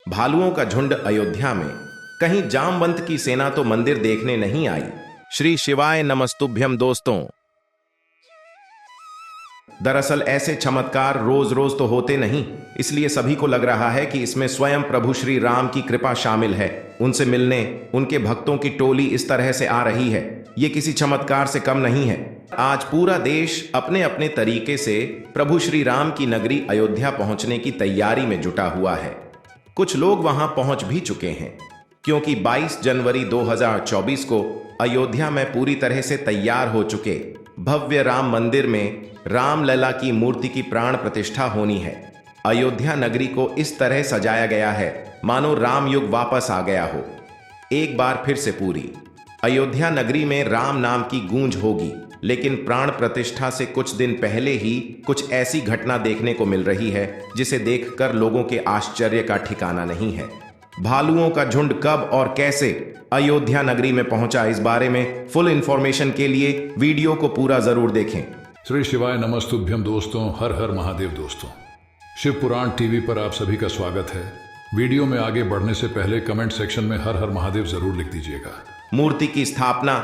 भालुओं का झुंड अयोध्या में। कहीं जामवंत की सेना तो मंदिर देखने नहीं आई। श्री शिवाय नमस्तुभ्यम दोस्तों। दरअसल ऐसे चमत्कार रोज रोज तो होते नहीं, इसलिए सभी को लग रहा है कि इसमें स्वयं प्रभु श्री राम की कृपा शामिल है। उनसे मिलने उनके भक्तों की टोली इस तरह से आ रही है, ये किसी चमत्कार से कम नहीं है। आज पूरा देश अपने अपने तरीके से प्रभु श्री राम की नगरी अयोध्या पहुंचने की तैयारी में जुटा हुआ है। कुछ लोग वहां पहुंच भी चुके हैं, क्योंकि 22 जनवरी 2024 को अयोध्या में पूरी तरह से तैयार हो चुके भव्य राम मंदिर में रामलला की मूर्ति की प्राण प्रतिष्ठा होनी है। अयोध्या नगरी को इस तरह सजाया गया है मानो राम युग वापस आ गया हो। एक बार फिर से पूरी अयोध्या नगरी में राम नाम की गूंज होगी, लेकिन प्राण प्रतिष्ठा से कुछ दिन पहले ही कुछ ऐसी घटना देखने को मिल रही है जिसे देखकर लोगों के आश्चर्य का ठिकाना नहीं है। भालुओं का झुंड कब और कैसे अयोध्या नगरी में पहुंचा, इस बारे में फुल इंफॉर्मेशन के लिए वीडियो को पूरा जरूर देखें। श्री शिवाय नमस्तुभ्यम दोस्तों, हर हर महादेव दोस्तों। शिव पुराण टीवी पर आप सभी का स्वागत है। वीडियो में आगे बढ़ने से पहले कमेंट सेक्शन में हर हर महादेव जरूर लिख दीजिएगा। मूर्ति की स्थापना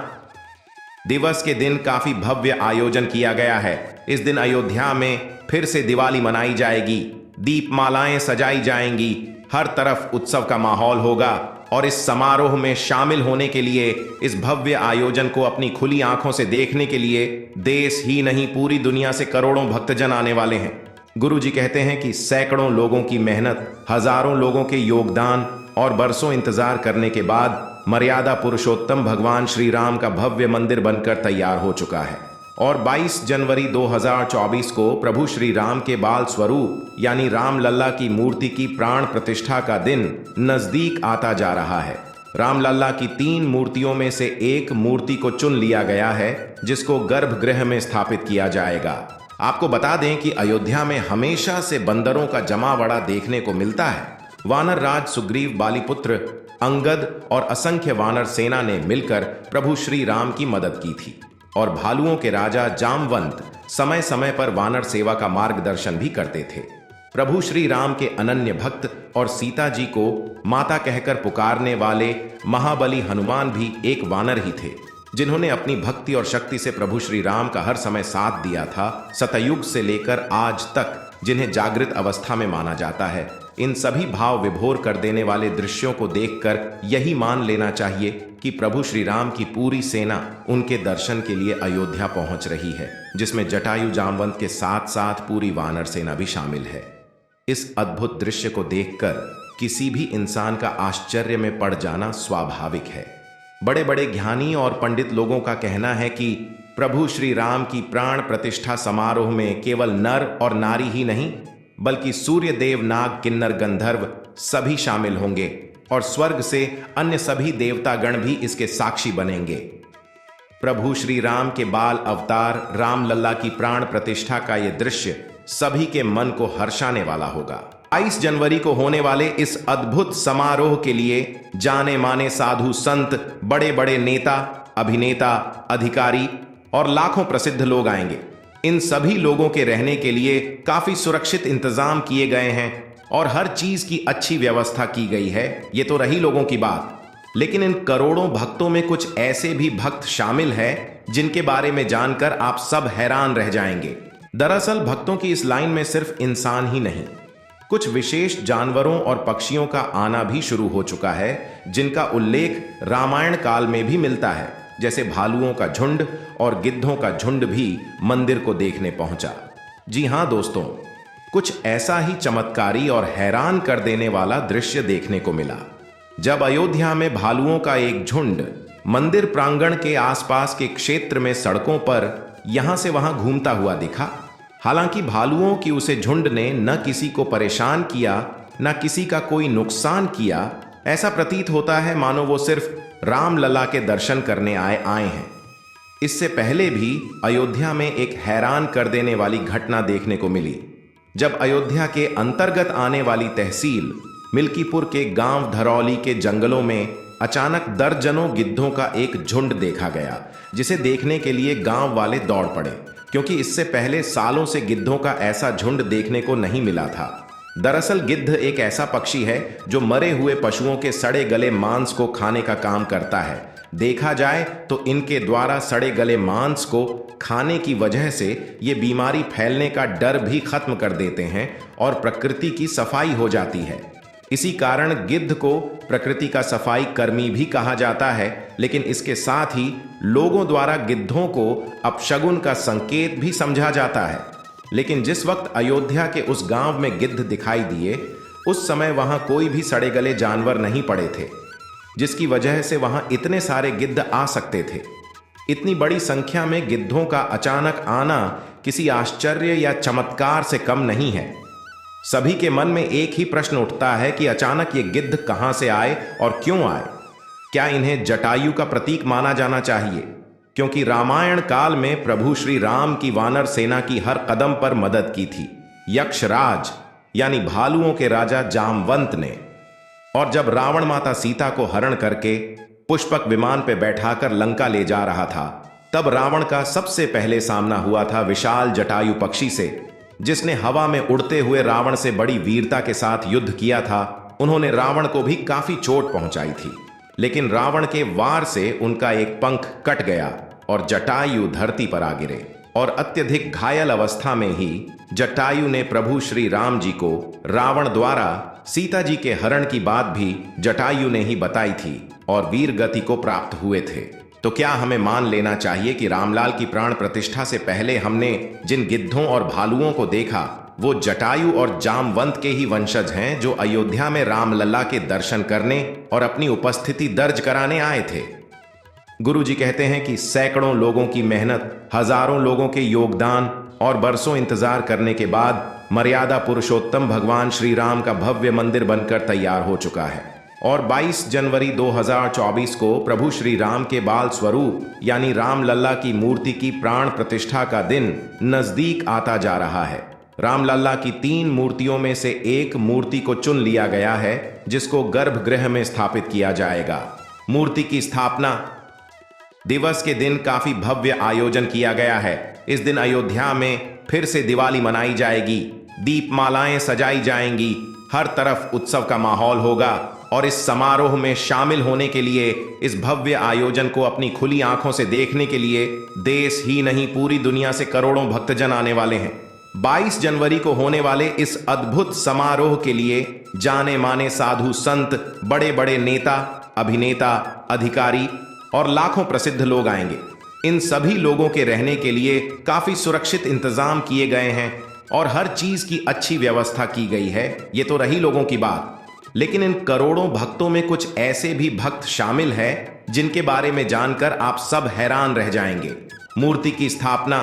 दिवस के दिन काफी भव्य आयोजन किया गया है। इस दिन अयोध्या में फिर से दिवाली मनाई जाएगी, दीपमालाएं सजाई जाएंगी, हर तरफ उत्सव का माहौल होगा। और इस समारोह में शामिल होने के लिए, इस भव्य आयोजन को अपनी खुली आंखों से देखने के लिए देश ही नहीं पूरी दुनिया से करोड़ों भक्तजन आने वाले हैं। गुरु जी कहते हैं कि सैकड़ों लोगों की मेहनत, हजारों लोगों के योगदान और बरसों इंतजार करने के बाद मर्यादा पुरुषोत्तम भगवान श्री राम का भव्य मंदिर बनकर तैयार हो चुका है। और 22 जनवरी 2024 को प्रभु श्री राम के बाल स्वरूप यानी रामलला की मूर्ति की प्राण प्रतिष्ठा का दिन नजदीक आता जा रहा है। रामलला की 3 मूर्तियों में से एक मूर्ति को चुन लिया गया है, जिसको गर्भगृह में स्थापित किया जाएगा। आपको बता दें कि अयोध्या में हमेशा से बंदरों का जमावड़ा देखने को मिलता है। वानर राज सुग्रीव, बालीपुत्र अंगद और असंख्य वानर सेना ने मिलकर प्रभु श्री राम की मदद की थी। और भालुओं के राजा जामवंत समय समय पर वानर सेवा का मार्गदर्शन भी करते थे। प्रभु श्री राम के अनन्य भक्त और सीता जी को माता कहकर पुकारने वाले महाबली हनुमान भी एक वानर ही थे, जिन्होंने अपनी भक्ति और शक्ति से प्रभु श्री राम का हर समय साथ दिया था। सतयुग से लेकर आज तक जिन्हें जागृत अवस्था में माना जाता है। इन सभी भाव विभोर कर देने वाले दृश्यों को देखकर यही मान लेना चाहिए कि प्रभु श्री राम की पूरी सेना उनके दर्शन के लिए अयोध्या पहुंच रही है, जिसमें जटायु जामवंत के साथ साथ पूरी वानर सेना भी शामिल है। इस अद्भुत दृश्य को देखकर किसी भी इंसान का आश्चर्य में पड़ जाना स्वाभाविक है। बड़े बड़े ज्ञानी और पंडित लोगों का कहना है कि प्रभु श्री राम की प्राण प्रतिष्ठा समारोह में केवल नर और नारी ही नहीं, बल्कि सूर्य देव, नाग, किन्नर, गंधर्व सभी शामिल होंगे और स्वर्ग से अन्य सभी देवतागण भी इसके साक्षी बनेंगे। प्रभु श्री राम के बाल अवतार रामलला की प्राण प्रतिष्ठा का यह दृश्य सभी के मन को हर्षाने वाला होगा। 22 जनवरी को होने वाले इस अद्भुत समारोह के लिए जाने माने साधु संत, बड़े बड़े नेता, अभिनेता, अधिकारी और लाखों प्रसिद्ध लोग आएंगे। इन सभी लोगों के रहने के लिए काफी सुरक्षित इंतजाम किए गए हैं और हर चीज की अच्छी व्यवस्था की गई है। ये तो रही लोगों की बात, लेकिन इन करोड़ों भक्तों में कुछ ऐसे भी भक्त शामिल हैं जिनके बारे में जानकर आप सब हैरान रह जाएंगे। दरअसल भक्तों की इस लाइन में सिर्फ इंसान ही नहीं, कुछ विशेष जानवरों और पक्षियों का आना भी शुरू हो चुका है, जिनका उल्लेख रामायण काल में भी मिलता है। जैसे भालुओं का झुंड और गिद्धों का झुंड भी मंदिर को देखने पहुंचा। जी हां दोस्तों, कुछ ऐसा ही चमत्कारी और हैरान कर देने वाला दृश्य देखने को मिला जब अयोध्या में भालुओं का एक झुंड मंदिर प्रांगण के आसपास के क्षेत्र में सड़कों पर यहां से वहां घूमता हुआ दिखा। हालांकि भालुओं की उसे झुंड ने न किसी को परेशान किया, न किसी का कोई नुकसान किया। ऐसा प्रतीत होता है मानो वो सिर्फ रामलला के दर्शन करने आए हैं। इससे पहले भी अयोध्या में एक हैरान कर देने वाली घटना देखने को मिली, जब अयोध्या के अंतर्गत आने वाली तहसील मिल्कीपुर के गांव धरौली के जंगलों में अचानक दर्जनों गिद्धों का एक झुंड देखा गया, जिसे देखने के लिए गांव वाले दौड़ पड़े, क्योंकि इससे पहले सालों से गिद्धों का ऐसा झुंड देखने को नहीं मिला था। दरअसल गिद्ध एक ऐसा पक्षी है जो मरे हुए पशुओं के सड़े गले मांस को खाने का काम करता है। देखा जाए तो इनके द्वारा सड़े गले मांस को खाने की वजह से ये बीमारी फैलने का डर भी खत्म कर देते हैं और प्रकृति की सफाई हो जाती है। इसी कारण गिद्ध को प्रकृति का सफाई कर्मी भी कहा जाता है, लेकिन इसके साथ ही लोगों द्वारा गिद्धों को अपशगुन का संकेत भी समझा जाता है। लेकिन जिस वक्त अयोध्या के उस गांव में गिद्ध दिखाई दिए, उस समय वहां कोई भी सड़े गले जानवर नहीं पड़े थे, जिसकी वजह से वहां इतने सारे गिद्ध आ सकते थे। इतनी बड़ी संख्या में गिद्धों का अचानक आना किसी आश्चर्य या चमत्कार से कम नहीं है। सभी के मन में एक ही प्रश्न उठता है कि अचानक ये गिद्ध कहां से आए और क्यों आए। क्या इन्हें जटायु का प्रतीक माना जाना चाहिए? क्योंकि रामायण काल में प्रभु श्री राम की वानर सेना की हर कदम पर मदद की थी यक्षराज यानी भालुओं के राजा जामवंत ने। और जब रावण माता सीता को हरण करके पुष्पक विमान पर बैठाकर लंका ले जा रहा था, तब रावण का सबसे पहले सामना हुआ था विशाल जटायु पक्षी से, जिसने हवा में उड़ते हुए रावण से बड़ी वीरता के साथ युद्ध किया था। उन्होंने रावण को भी काफी चोट पहुंचाई थी, लेकिन रावण के वार से उनका एक पंख कट गया और जटायु धरती पर आ गिरे। और अत्यधिक घायल अवस्था में ही जटायु ने प्रभु श्री राम जी को रावण द्वारा सीता जी के हरण की बात भी जटायु ने ही बताई थी और वीर गति को प्राप्त हुए थे। तो क्या हमें मान लेना चाहिए कि रामलाल की प्राण प्रतिष्ठा से पहले हमने जिन गिद्धों और भालुओं को देखा वो जटायु और जामवंत के ही वंशज हैं, जो अयोध्या में रामलला के दर्शन करने और अपनी उपस्थिति दर्ज कराने आए थे? गुरुजी कहते हैं कि सैकड़ों लोगों की मेहनत, हजारों लोगों के योगदान और बरसों इंतजार करने के बाद मर्यादा पुरुषोत्तम भगवान श्री राम का भव्य मंदिर बनकर तैयार हो चुका है। और 22 जनवरी 2024 को प्रभु श्री राम के बाल स्वरूप यानी रामलला की मूर्ति की प्राण प्रतिष्ठा का दिन नजदीक आता जा रहा है। रामलला की 3 मूर्तियों में से एक मूर्ति को चुन लिया गया है, जिसको गर्भगृह में स्थापित किया जाएगा। मूर्ति की स्थापना दिवस के दिन काफी भव्य आयोजन किया गया है। इस दिन अयोध्या में फिर से दिवाली मनाई जाएगी, दीपमालाएं सजाई जाएंगी, हर तरफ उत्सव का माहौल होगा। और इस समारोह में शामिल होने के लिए, इस भव्य आयोजन को अपनी खुली आंखों से देखने के लिए देश ही नहीं पूरी दुनिया से करोड़ों भक्तजन आने वाले हैं। 22 जनवरी को होने वाले इस अद्भुत समारोह के लिए जाने माने साधु संत, बड़े बड़े नेता, अभिनेता, अधिकारी और लाखों प्रसिद्ध लोग आएंगे। इन सभी लोगों के रहने के लिए काफी सुरक्षित इंतजाम किए गए हैं और हर चीज की अच्छी व्यवस्था की गई है। ये तो रही लोगों की बात, लेकिन इन करोड़ों भक्तों में कुछ ऐसे भी भक्त शामिल हैं जिनके बारे में जानकर आप सब हैरान रह जाएंगे। मूर्ति की स्थापना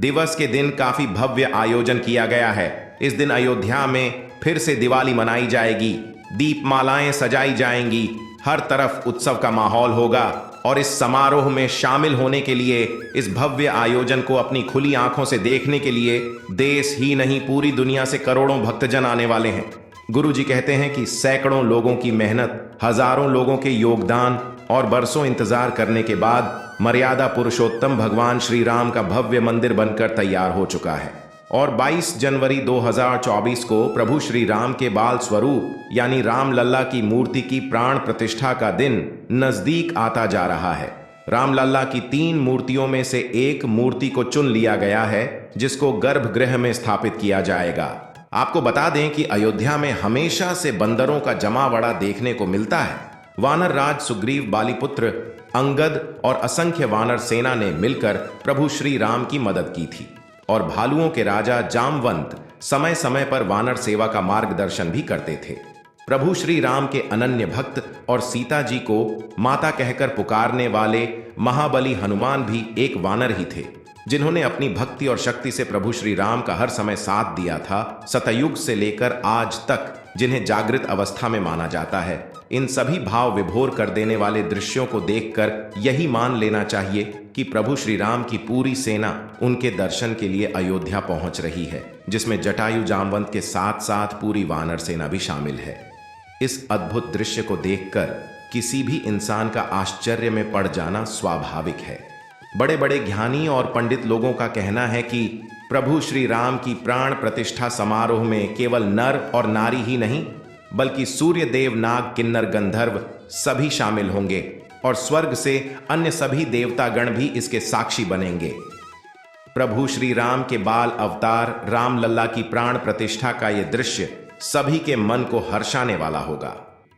दिवस के दिन काफी भव्य आयोजन किया गया है। इस दिन अयोध्या में फिर से दिवाली मनाई जाएगी, दीपमालाएं सजाई जाएंगी, हर तरफ उत्सव का माहौल होगा। और इस समारोह में शामिल होने के लिए, इस भव्य आयोजन को अपनी खुली आंखों से देखने के लिए देश ही नहीं पूरी दुनिया से करोड़ों भक्तजन आने वाले हैं। गुरुजी कहते हैं कि सैकड़ों लोगों की मेहनत, हजारों लोगों के योगदान और बरसों इंतजार करने के बाद मर्यादा पुरुषोत्तम भगवान श्री राम का भव्य मंदिर बनकर तैयार हो चुका है। और 22 जनवरी 2024 को प्रभु श्री राम के बाल स्वरूप यानी रामलला की मूर्ति की प्राण प्रतिष्ठा का दिन नजदीक आता जा रहा है। रामलला की 3 मूर्तियों में से एक मूर्ति को चुन लिया गया है, जिसको गर्भगृह में स्थापित किया जाएगा। आपको बता दें कि अयोध्या में हमेशा से बंदरों का जमावड़ा देखने को मिलता है। वानर राज सुग्रीव, बालीपुत्र अंगद और असंख्य वानर सेना ने मिलकर प्रभु श्री राम की मदद की थी। और भालुओं के राजा जामवंत समय समय पर वानर सेवा का मार्गदर्शन भी करते थे। प्रभु श्री राम के अनन्य भक्त और सीता जी को माता कहकर पुकारने वाले महाबली हनुमान भी एक वानर ही थे, जिन्होंने अपनी भक्ति और शक्ति से प्रभु श्री राम का हर समय साथ दिया था, सतयुग से लेकर आज तक, जिन्हें जागृत अवस्था में माना जाता है। इन सभी भाव विभोर कर देने वाले दृश्यों को देखकर यही मान लेना चाहिए कि प्रभु श्री राम की पूरी सेना उनके दर्शन के लिए अयोध्या पहुंच रही है, जिसमें जटायु जामवंत के साथ साथ पूरी वानर सेना भी शामिल है। इस अद्भुत दृश्य को देखकर किसी भी इंसान का आश्चर्य में पड़ जाना स्वाभाविक है। बड़े बड़े ज्ञानी और पंडित लोगों का कहना है कि प्रभु श्री राम की प्राण प्रतिष्ठा समारोह में केवल नर और नारी ही नहीं, बल्कि सूर्य देव, नाग, किन्नर, गंधर्व सभी शामिल होंगे और स्वर्ग से अन्य सभी देवतागण भी इसके साक्षी बनेंगे। प्रभु श्री राम के बाल अवतार रामलला की प्राण प्रतिष्ठा का यह दृश्य सभी के मन को हर्षाने वाला होगा।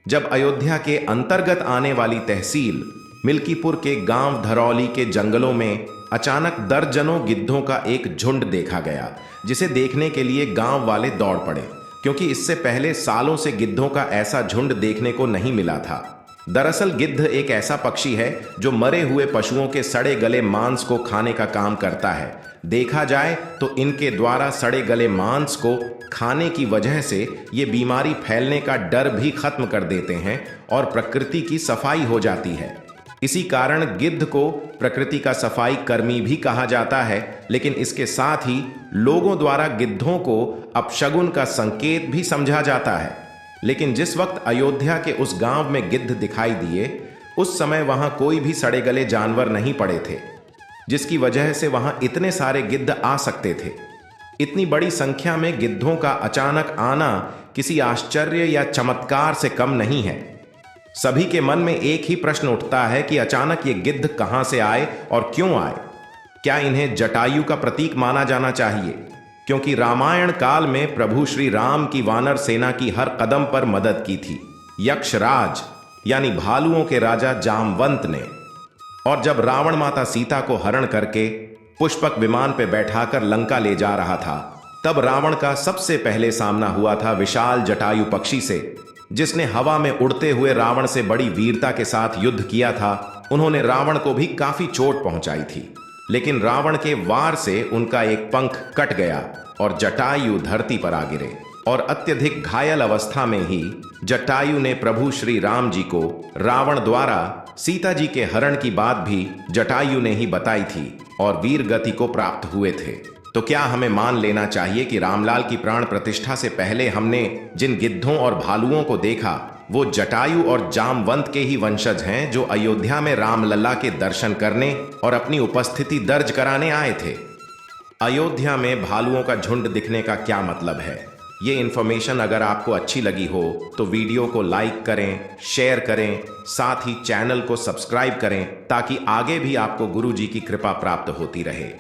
जब अयोध्या के अंतर्गत आने वाली तहसील मिल्कीपुर के गांव धरौली के जंगलों में अचानक दर्जनों गिद्धों का एक झुंड देखा गया, जिसे देखने के लिए गांव वाले दौड़ पड़े, क्योंकि इससे पहले सालों से गिद्धों का ऐसा झुंड देखने को नहीं मिला था। दरअसल गिद्ध एक ऐसा पक्षी है जो मरे हुए पशुओं के सड़े गले मांस को खाने का काम करता है। देखा जाए तो इनके द्वारा सड़े गले मांस को खाने की वजह से ये बीमारी फैलने का डर भी खत्म कर देते हैं और प्रकृति की सफाई हो जाती है। इसी कारण गिद्ध को प्रकृति का सफाई कर्मी भी कहा जाता है, लेकिन इसके साथ ही लोगों द्वारा गिद्धों को अपशगुन का संकेत भी समझा जाता है। लेकिन जिस वक्त अयोध्या के उस गांव में गिद्ध दिखाई दिए, उस समय वहां कोई भी सड़े गले जानवर नहीं पड़े थे, जिसकी वजह से वहां इतने सारे गिद्ध आ सकते थे। इतनी बड़ी संख्या में गिद्धों का अचानक आना किसी आश्चर्य या चमत्कार से कम नहीं है। सभी के मन में एक ही प्रश्न उठता है कि अचानक ये गिद्ध कहां से आए और क्यों आए। क्या इन्हें जटायु का प्रतीक माना जाना चाहिए? क्योंकि रामायण काल में प्रभु श्री राम की वानर सेना की हर कदम पर मदद की थी यक्षराज यानी भालुओं के राजा जामवंत ने। और जब रावण माता सीता को हरण करके पुष्पक विमान पे बैठाकर लंका ले जा रहा था, तब रावण का सबसे पहले सामना हुआ था विशाल जटायु पक्षी से, जिसने हवा में उड़ते हुए रावण से बड़ी वीरता के साथ युद्ध किया था। उन्होंने रावण को भी काफी चोट पहुंचाई थी, लेकिन रावण के वार से उनका एक पंख कट गया और जटायु धरती पर आ गिरे। और अत्यधिक घायल अवस्था में ही जटायु ने प्रभु श्री राम जी को रावण द्वारा सीता जी के हरण की बात भी जटायु ने ही बताई थी और वीर गति को प्राप्त हुए थे। तो क्या हमें मान लेना चाहिए कि रामलाल की प्राण प्रतिष्ठा से पहले हमने जिन गिद्धों और भालुओं को देखा, वो जटायु और जामवंत के ही वंशज हैं, जो अयोध्या में रामलला के दर्शन करने और अपनी उपस्थिति दर्ज कराने आए थे। अयोध्या में भालुओं का झुंड दिखने का क्या मतलब है? ये इन्फॉर्मेशन अगर आपको अच्छी लगी हो तो वीडियो को लाइक करें, शेयर करें, साथ ही चैनल को सब्सक्राइब करें, ताकि आगे भी आपको गुरु जी की कृपा प्राप्त होती रहे।